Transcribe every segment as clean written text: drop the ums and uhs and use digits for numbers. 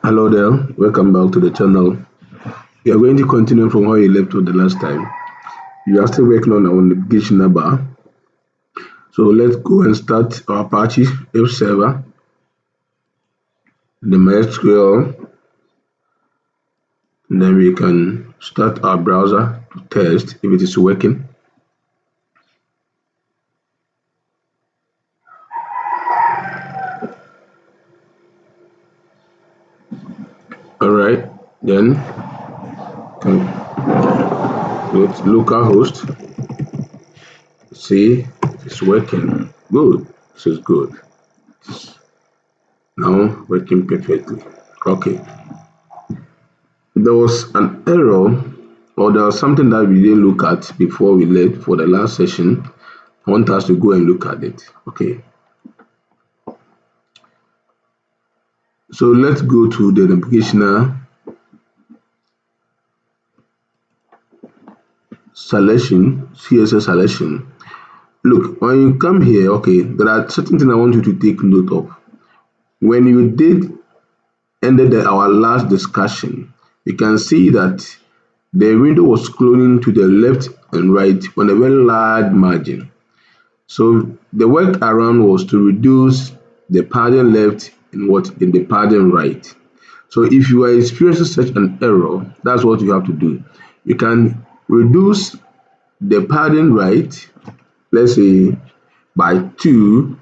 Hello there, welcome back to the channel. We are going to continue from where you left off the last time. We are still working on our navigational bar. So let's go and start our Apache web server, the MySQL, and then we can start our browser to test if it is working. Alright, then go to localhost, see if it's working. Good, this is good. Now working perfectly. Okay. There was an error, or there was something that we didn't look at before we left for the last session. I want us to go and look at it. Okay. So let's go to the navigational selection, CSS selection. Look, when you come here, okay, there are certain things I want you to take note of. When you ended our last discussion, you can see that the window was scrolling to the left and right on a very large margin. So the workaround was to reduce the padding left and in the padding right. So if you are experiencing such an error, that's what you have to do. You can reduce the padding right, let's say by 2%,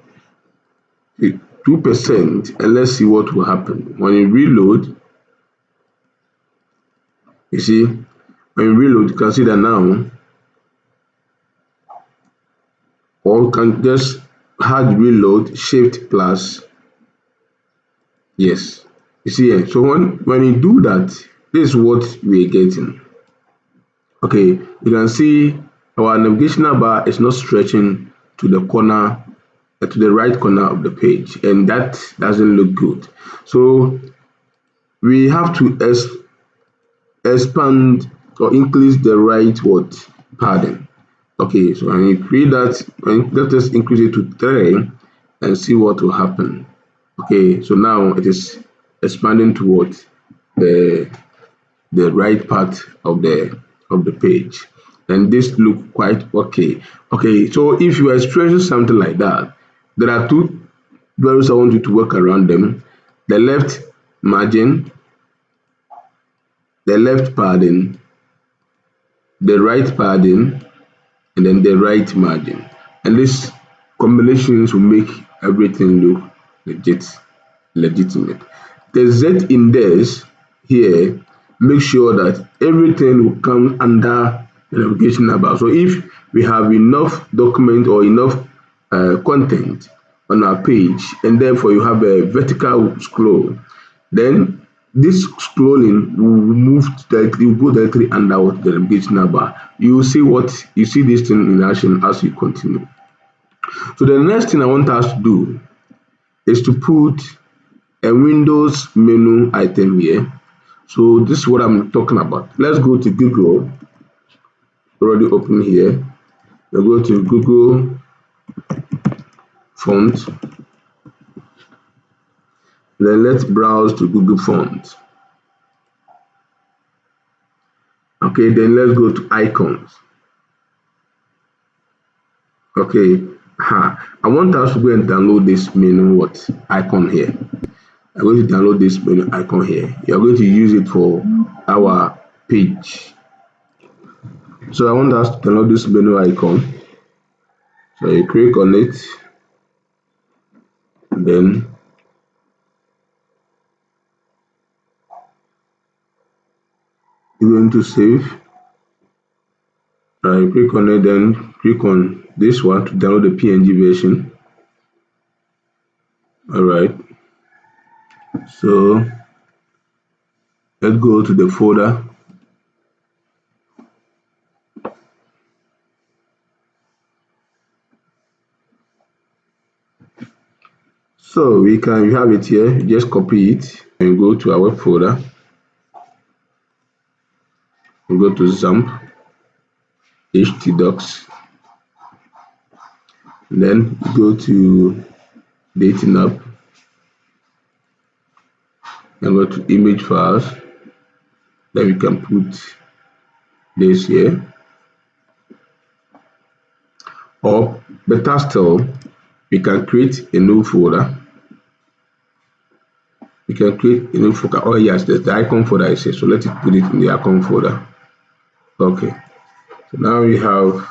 and let's see what will happen. When you reload, you see, when you reload, you can see that now, or you can just hard reload, shift plus, yes. You see here, so when you do that, this is what we're getting. Okay, you can see our navigational bar is not stretching to the corner, to the right corner of the page, and that doesn't look good. So we have to expand or increase the right padding. Okay, so when you create that, let us increase it to 3 and see what will happen. Okay, so now it is expanding towards the right part of the page, and this look quite okay. Okay, so if you are experiencing something like that, there are two values I want you to work around them: the left margin, the left padding, the right padding, and then the right margin. And these combinations will make everything look legitimate. The Z index here, make sure that everything will come under the navigational bar. So if we have enough document or enough content on our page, and therefore you have a vertical scroll, then this scrolling will go directly under the navigational bar. You see this thing in action as you continue. So the next thing I want us to do is to put a Windows menu item here. So this is what I'm talking about. Let's go to Google. Already open here. We'll go to Google Font. Then let's browse to Google Font. Okay, then let's go to icons. Okay, I want us to go and download this menu icon here. I'm going to download this menu icon here. You're going to use it for our page. So I want us to download this menu icon. So you click on it, and then you're going to save. You click on it, then click on this one to download the PNG version. Alright, so let's go to the folder. So you have it here, just copy it and go to our web folder. We go to XAMPP, htdocs, then go to dating app, and go to image files. Then we can put this here, or better still, we can create a new folder. We can create a new folder. Oh yes, there's the icon folder is here, so let's put it in the icon folder. Okay, so now we have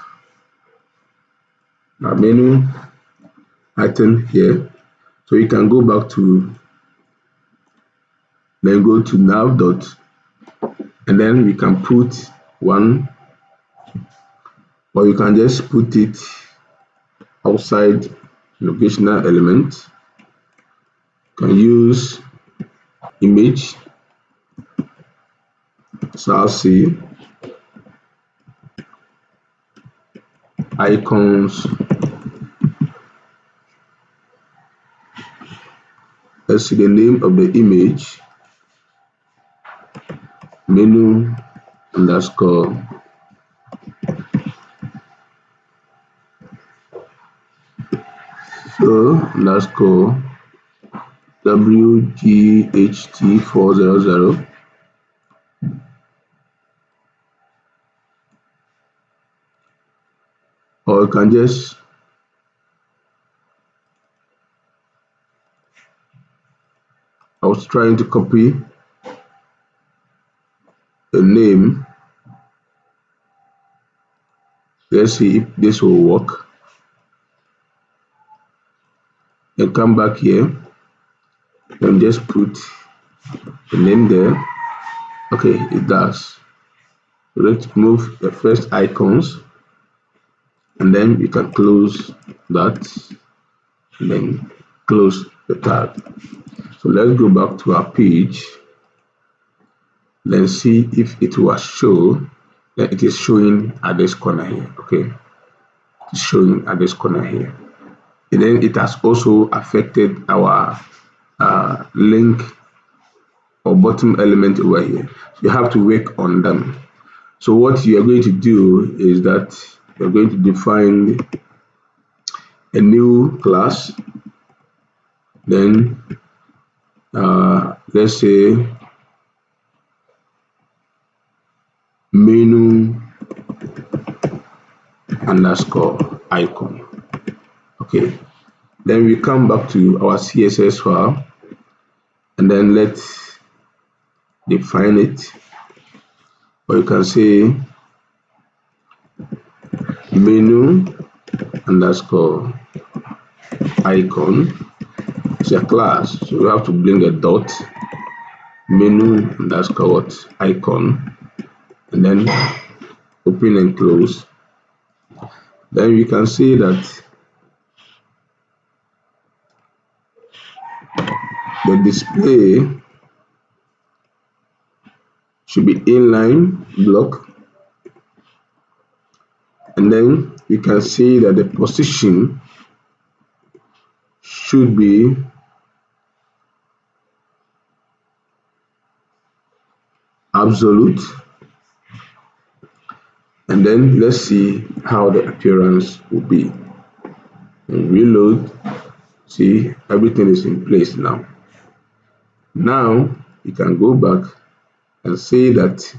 our menu item here. So you can go back to, then go to nav dot, and then we can put one, or you can just put it outside locational element. You can use image, so I'll see icons. Let's see the name of the image, menu underscore so underscore WGHT400. Or you can just I was trying to copy the name. Let's see if this will work. Then come back here and just put the name there. Okay, it does. So let's move the first icons, and then we can close that, and then close the tab. So let's go back to our page, then see if it will show. That it is showing at this corner here. Okay, it's showing at this corner here. And then it has also affected our link or bottom element over here. So you have to work on them. So what you are going to do is that you're going to define a new class. Then let's say menu underscore icon. Okay, then we come back to our CSS file, and then let's define it, or you can say menu underscore icon. It's a class, so you have to bring a dot, menu underscore what, icon, and then open and close. Then we can see that the display should be inline block, and then you can see that the position should be absolute. And then let's see how the appearance will be. And reload. See, everything is in place now. Now you can go back and say that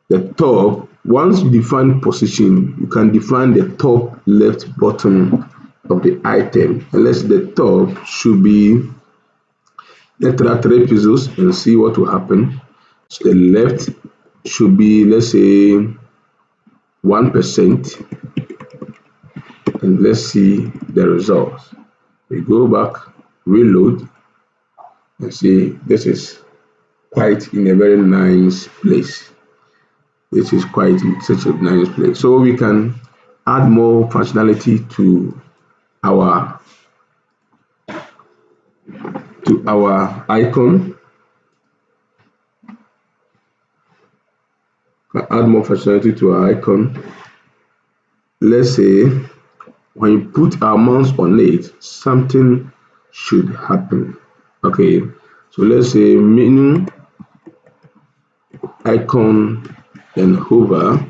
the top, once you define position, you can define the top left bottom of the item. Unless the top should be, let's try 3 pixels and see what will happen. So the left should be, let's say 1%, and let's see the results. We go back, reload, and see this is quite in a very nice place. This is quite in such a nice place. So we can add more functionality to our icon. Add more functionality to our icon. Let's say when you put our mouse on it, something should happen. Okay, so let's say menu icon, then hover.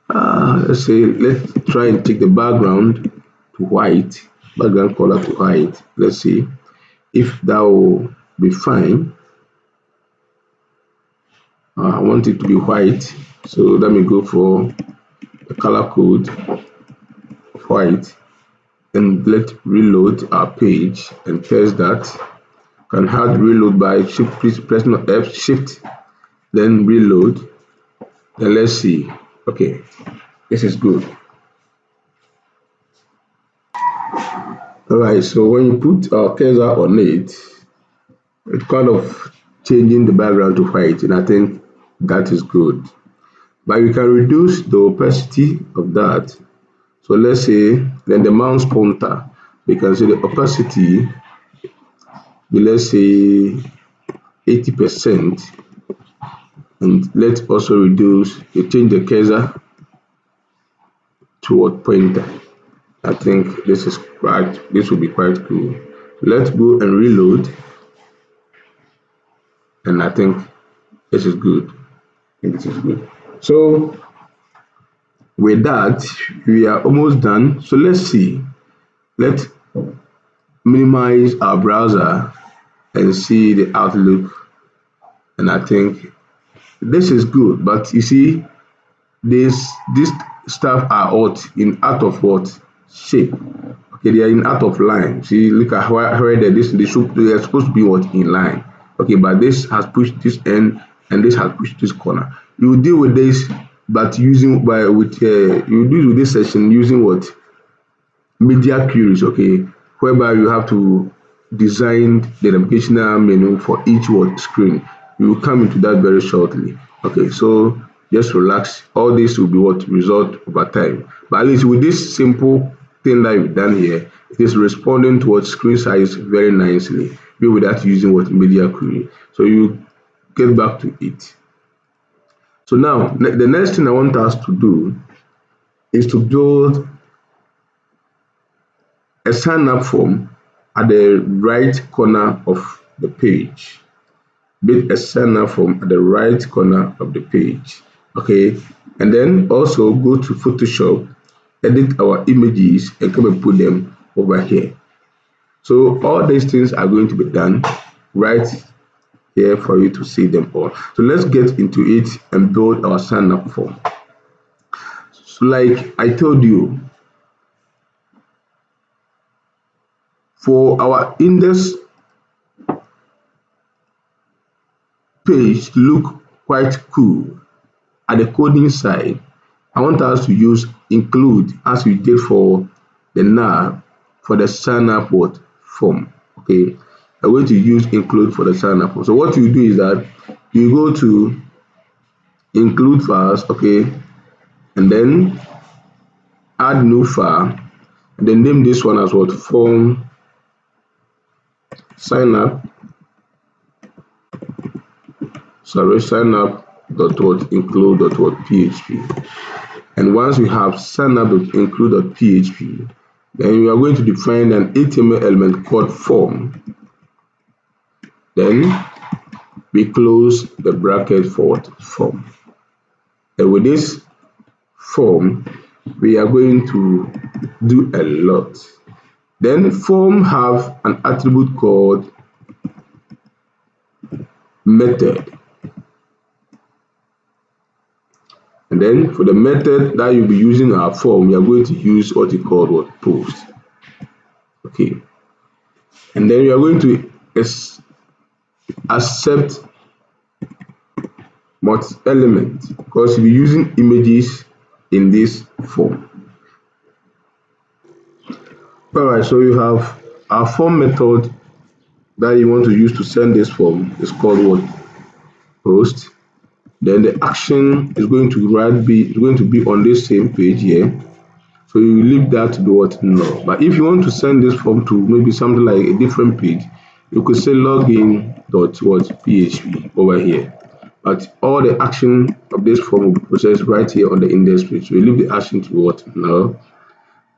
Let's say let's try and take the background to white, background color to white. Let's see. if that will be fine. I want it to be white, so let me go for the color code of white, and let reload our page and test that. Can hard reload by pressing F shift, then reload. Then let's see. Okay, this is good. Alright, so when you put our cursor on it, it's kind of changing the background to white, and I think that is good. But you can reduce the opacity of that. So let's say then the mouse pointer, you can see the opacity be, let's say 80%, and let's also reduce, you change the cursor to what pointer. I think this will be quite cool. Let's go and reload, and I think this is good. So with that, we are almost done. So let's see. Let's minimize our browser and see the outlook. And I think this is good. But you see, this stuff are out of what shape. Okay, they are in out of line. See, look at where they are supposed to be what in line. Okay, but this has pushed this end and this has pushed this corner. You deal with this, but you deal with this section using what media queries. Okay, whereby you have to design the navigational menu for each word screen. We will come into that very shortly. Okay, so just relax. All this will be what result over time. But at least with this simple thing that we've done here, it is responding to what screen size very nicely, without using what media query. So you get back to it. So now the next thing I want us to do is to build a sign up form at the right corner of the page. Build a sign up form at the right corner of the page. Okay, and then also go to Photoshop, edit our images, and come and put them over here. So all these things are going to be done right here for you to see them all. So let's get into it and build our sign up form. So like I told you, for our index page to look quite cool at the coding side, I want us to use include as we did for the nav for the sign up form. Okay, I'm going to use include for the sign up form. So what you do is that you go to include files, okay, and then add new file, and then name this one as what form sign up. Sign up dot what include dot what php. And once we have sign up dot include dot php, then we are going to define an HTML element called form. Then we close the bracket for what form. And with this form, we are going to do a lot. Then form have an attribute called method. And then for the method that you'll be using our form, we are going to use what you call post. Okay. And then we are going to accept multi-element because we're using images in this form. Alright, so you have our form method that you want to use to send this form is called what? Post. Then the action is going to be on this same page here. So you leave that to do what? No. But if you want to send this form to maybe something like a different page, you could say login dot what php over here. But all the action of this form will be processed right here on the index page. So you leave the action to what? No.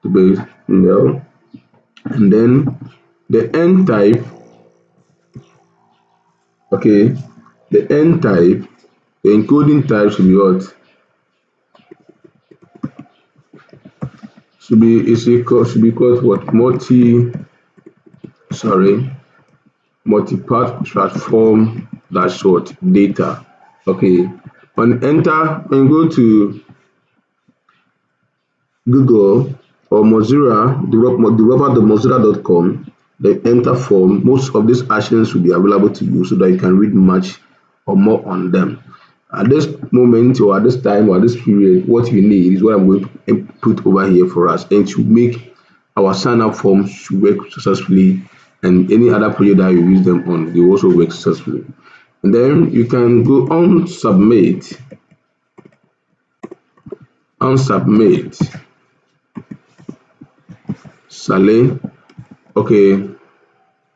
To be no. And then the end type. Okay. The end type, the encoding type should be what? Should be called what? multi-part transform dashboard data. Okay, when enter, when you go to Google or Mozilla, developer.mozilla.com, then enter form. Most of these actions will be available to you so that you can read much or more on them. At this moment or at this time or at this period, what you need is what I'm going to put over here for us, and to make our sign up form to work successfully, and any other project that you use them on, they also work successfully. And then you can go on submit, Sale. Okay,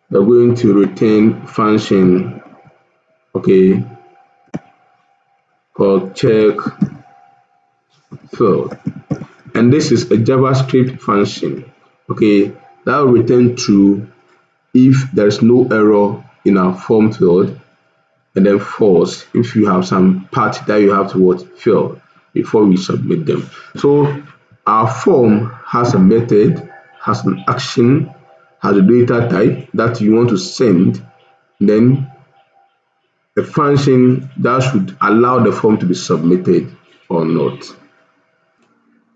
we're going to return function, okay, called check field, and this is a JavaScript function, okay, that will return true if there's no error in our form field, and then false if you have some part that you have to fill before we submit them. So our form has a method, has an action, has a data type that you want to send, then a function that should allow the form to be submitted or not.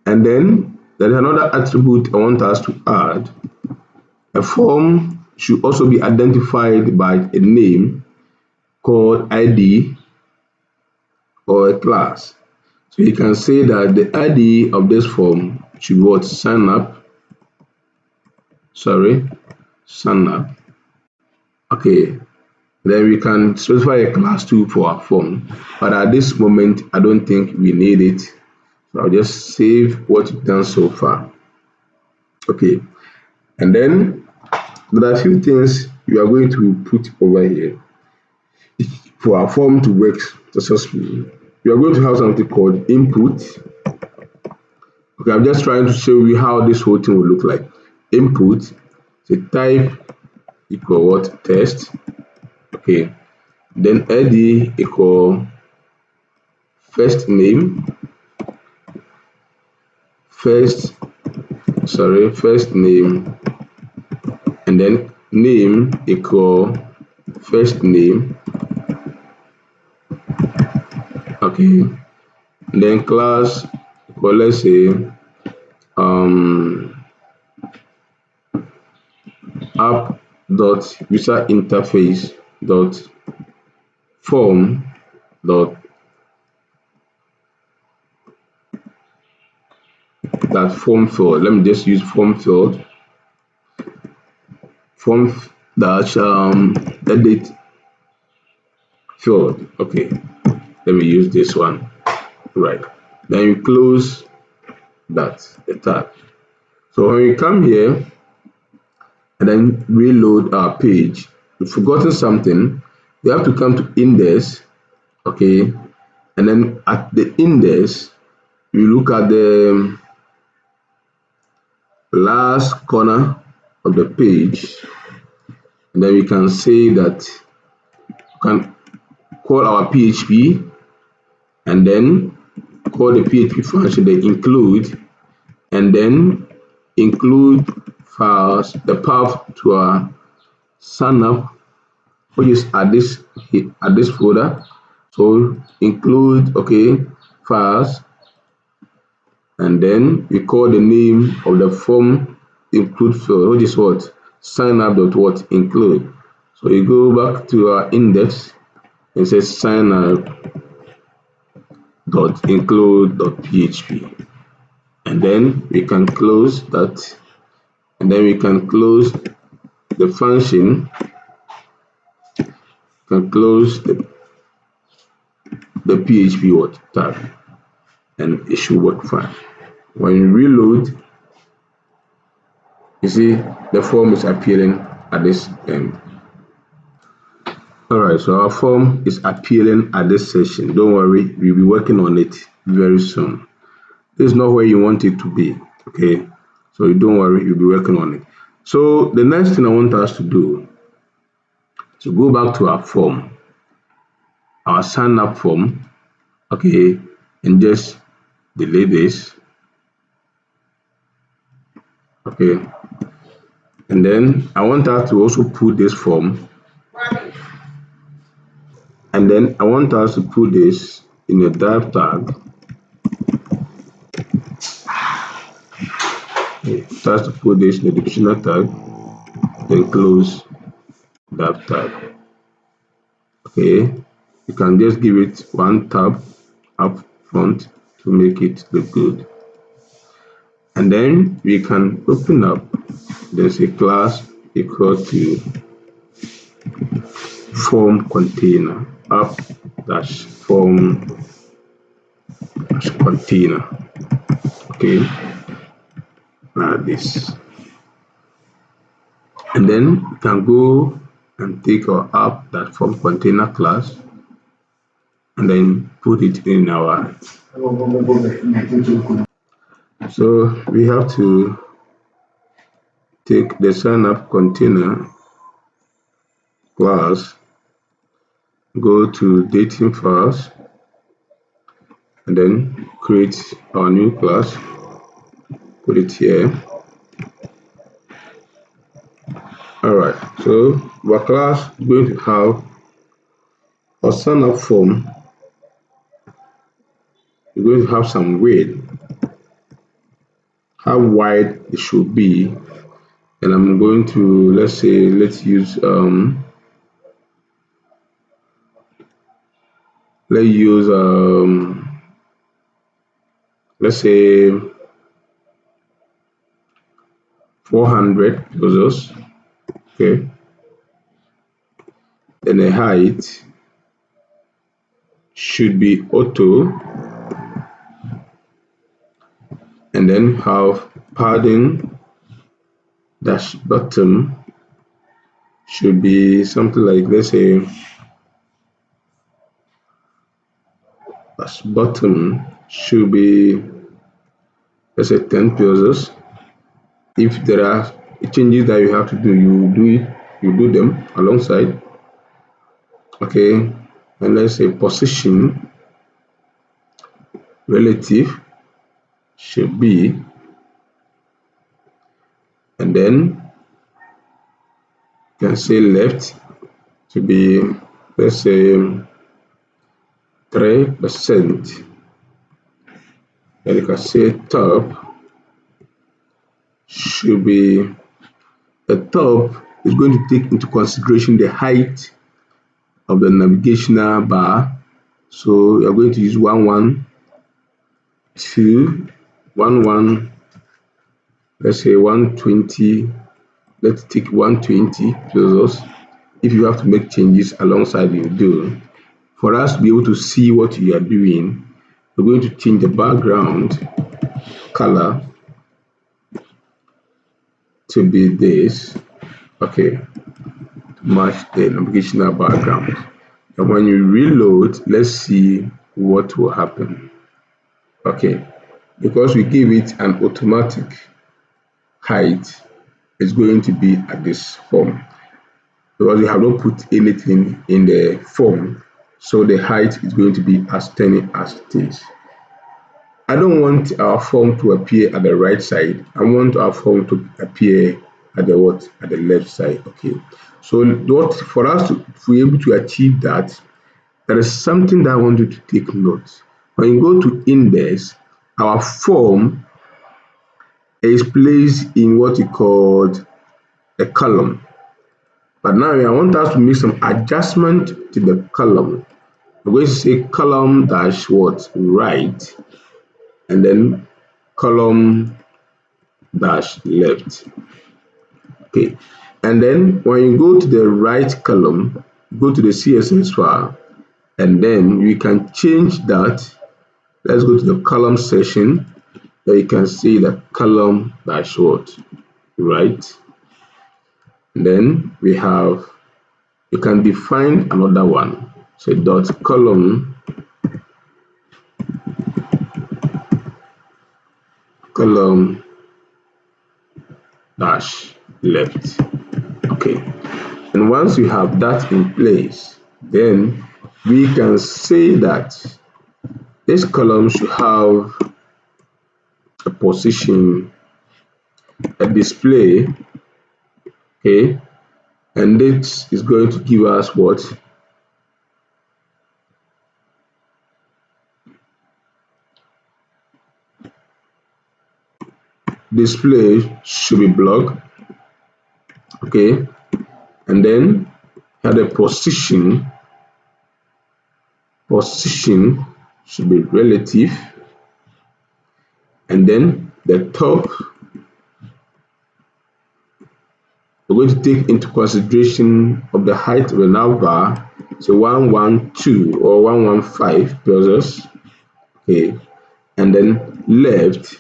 And then there is another attribute I want us to add. A form should also be identified by a name called ID or a class. So you can say that the ID of this form should be what? Sign up. Okay, then we can specify a class too for our form, but at this moment I don't think we need it, so I'll just save what we've done so far. Okay, and then there are a few things we are going to put over here for our form to work successfully. We are going to have something called input. Okay, I'm just trying to show you how this whole thing will look like. Input, the type equal what? Test. Okay, then ID equal first name, first name, and then name equal first name. Okay, and then class equal, let's say app dot user interface dot form dot that form field. Let me just use form field, form dash edit field. Okay, let me use this one. Right, then you close that, the tab. So when we come here and then reload our page, we've forgotten something. We have to come to index, okay, and then at the index you look at the last corner of the page, and then we can say that we can call our PHP, and then call the PHP function, the include, and then include files, the path to our sign up, which is at this folder. So include, okay, files, and then we call the name of the form include field, which is what? Sign up dot what? Include. So you go back to our index and say sign up dot include dot php, and then we can close that, and then we can close the function, can close the PHP what tab, and it should work fine. When you reload, you see the form is appearing at this end. Alright, so our form is appearing at this session. Don't worry, we'll be working on it very soon. This is not where you want it to be, okay? So don't worry, you'll be working on it. So the next thing I want us to do is to go back to our form, our sign up form, okay, and just delete this, okay, and then I want us to also put this form And then I want us to put this in a div tag. Just to put this in the dictionary tag, then close div tag. Okay, you can just give it one tab up front to make it look good. And then we can open up, there's a class equal to form container, app dash form dash container. Okay, like this. And then we can go and take our app that form container class and then put it in our. So we have to take the sign up container class, go to dating files, and then create our new class, put it here. All right, so our class is going to have a sign up form. We're going to have some width, how wide it should be, and I'm going to, let's use let's say 400 pixels. Okay, then the height should be auto, and then have padding dash bottom should be something like, let's say dash bottom should be, let's say 10 pixels. If there are changes that you have to do, you do them alongside. Okay, and let's say position relative should be, and then you can say left to be, let's say 3%, and you can say top should be, the top is going to take into consideration the height of the navigational bar. So you're going to use 112, 11, let's say 120. Let's take 120 pixels. If you have to make changes alongside, you do. For us to be able to see what you are doing, we're going to change the background color to be this. Okay, to match the navigational background. And when you reload, let's see what will happen. Okay, because we give it an automatic height, it's going to be at this form, because we have not put anything in the form, so the height is going to be as tiny as it is. I don't want our form to appear at the right side. I want our form to appear at the what? At the left side. Okay. So what, for us to be able to achieve that, there is something that I want you to take note. When you go to index, our form is placed in what we called a column. But now I want us to make some adjustment to the column. I'm going to say column dash what? Right, and then column dash left. Okay, and then when you go to the right column, go to the CSS file, and then you can change that. Let's go to the column section. There you can see the column dash what? Right. And then we have, you can define another one. So dot column dash left. Okay, and once you have that in place, then we can say that this column should have a position, a display. Okay, and this is going to give us what? display should be block. Okay, and then here the position should be relative, and then the top, we're going to take into consideration of the height of the nav bar, so 112 or 115 pixels. Okay, and then left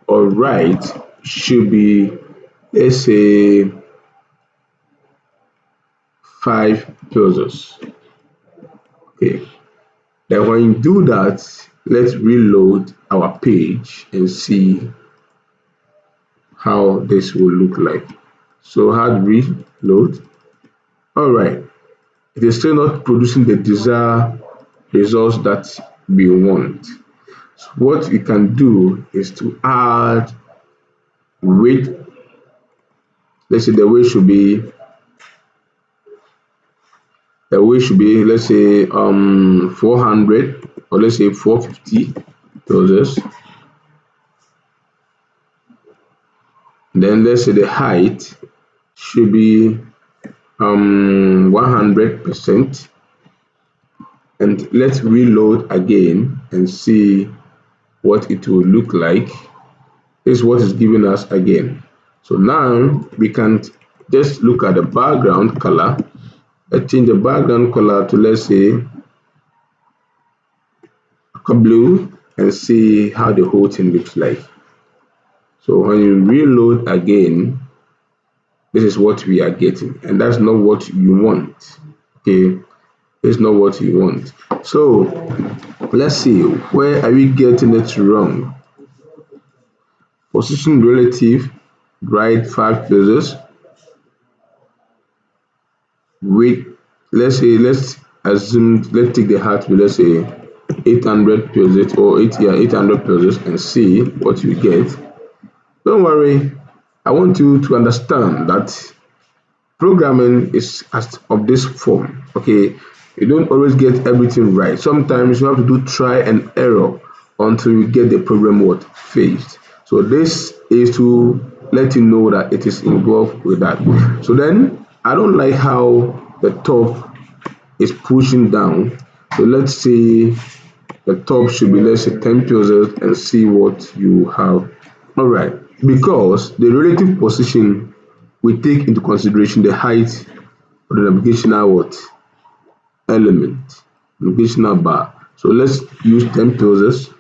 or right should be, let's say, 5 pixels. Okay, then when you do that, let's reload our page and see how this will look like. So hard reload. All right, it is still not producing the desired results that we want. So what we can do is to add weight. Let's say the weight should be let's say 400, or let's say 450 pixels. Then let's say the height should be 100%, and let's reload again and see what it will look like. This is what is giving us again. So now we can just look at the background color. Let's change the background color to, let's say, blue, and see how the whole thing looks like. So when you reload again, this is what we are getting, and that's not what you want. Okay, it's not what you want. So let's see, where are we getting it wrong? Position relative, right 5 pixels. Width, let's assume, let's take the height, let's say 800 pixels, or 800 pixels, and see what you get. Don't worry, I want you to understand that programming is of this form. Okay, you don't always get everything right. Sometimes you have to do try and error until you get the problem faced. So this is to let you know that it is involved with that. So then I don't like how the top is pushing down. So let's say the top should be, let's say, 10 pixels, and see what you have. All right, because the relative position we take into consideration the height of the navigational element, navigational bar. So let's use 10 pixels,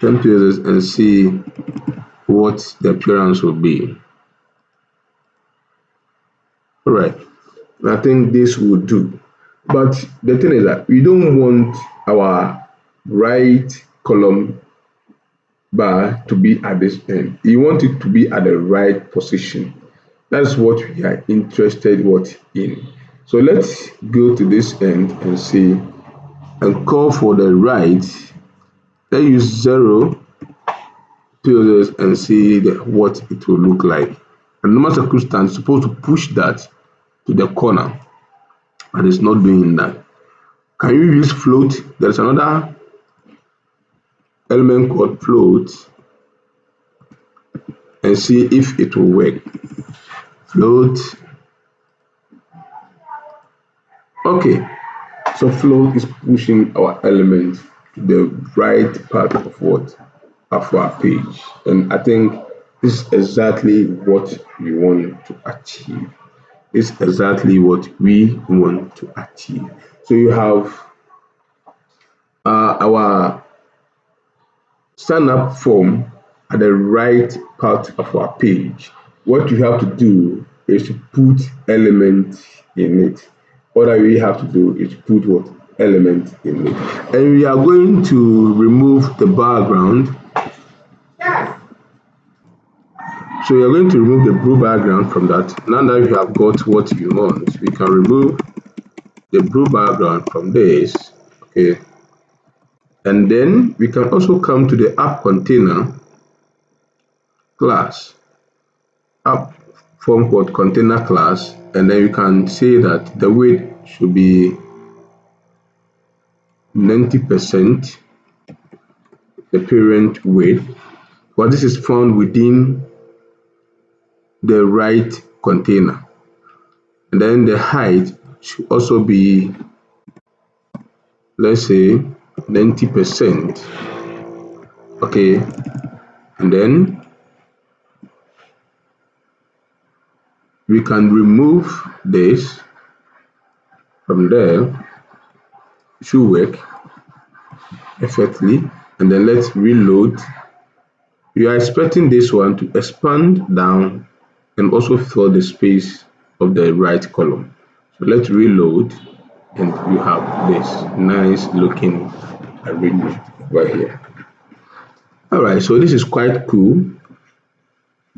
and see what the appearance will be. All right, I think this will do. But the thing is that we don't want our right column bar to be at this end. You want it to be at the right position. That's what we are interested in. So let's go to this end and see, and call for the right. Let's use 0 pixels and see what it will look like. And normal circumstance, supposed to push that to the corner, and it's not doing that. Can you use float? There's another element called float, and see if it will work. Float. Okay, so float is pushing our element to the right part of our page, and I think this is exactly what we want to achieve. This is exactly what we want to achieve. So you have our sign up form at the right part of our page. What you have to do is to put element in it. What I really have to do is put what element in it. And we are going to remove the background. So you're going to remove the blue background from that. Now that you have got what you want, we can remove the blue background from this. Okay. And then we can also come to the app container class, app form called container class, and then you can say that the weight should be 90%, the parent weight. but this is found within the right container. And then the height should also be, let's say, 90%. Okay, and then we can remove this from there. It should work perfectly. And then let's reload. We are expecting this one to expand down and also fill the space of the right column. So let's reload, and you have this nice looking arrangement right here. All right, so this is quite cool.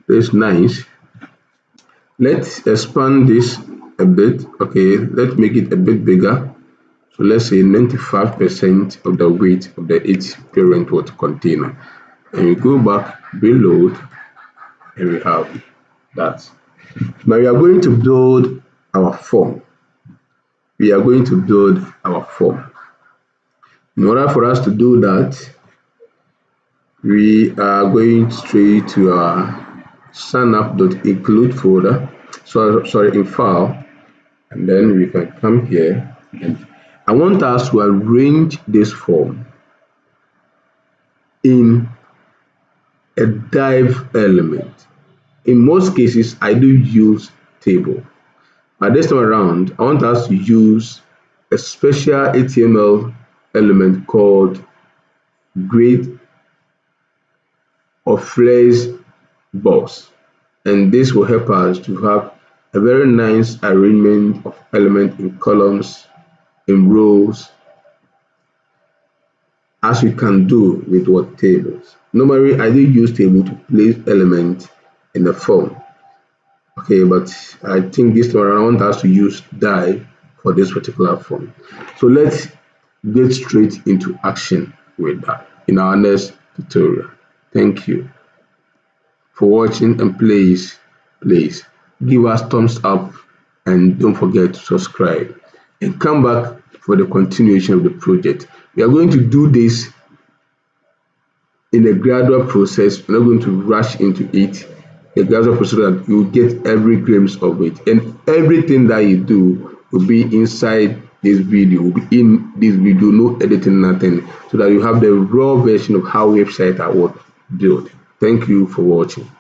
It's nice. Let's expand this a bit. Okay, let's make it a bit bigger. So let's say 95% of the weight of the each parent word container. And we go back, reload, and we have that. Now we are going to build our form. We are going to build our form. In order for us to do that, we are going straight to our signup.include folder. Sorry, in file, and then we can come here. And I want us to arrange this form in a div element. In most cases, I do use table. But this time around, I want us to use a special HTML element called grade or phrase box. And this will help us to have a very nice arrangement of elements in columns, in rows, as we can do with what tables. Normally, I do use table to place elements in the form. Okay, but I think this time around I want us to use div for this particular form. So let's get straight into action with that in our next tutorial. Thank you for watching, and please give us thumbs up and don't forget to subscribe and come back for the continuation of the project. We are going to do this in a gradual process. We're not going to rush into it. A gradual process that you get every glimpse of it, and everything that you do will be inside this video, will be in this video, no editing, nothing, so that you have the raw version of how websites are built. Thank you for watching.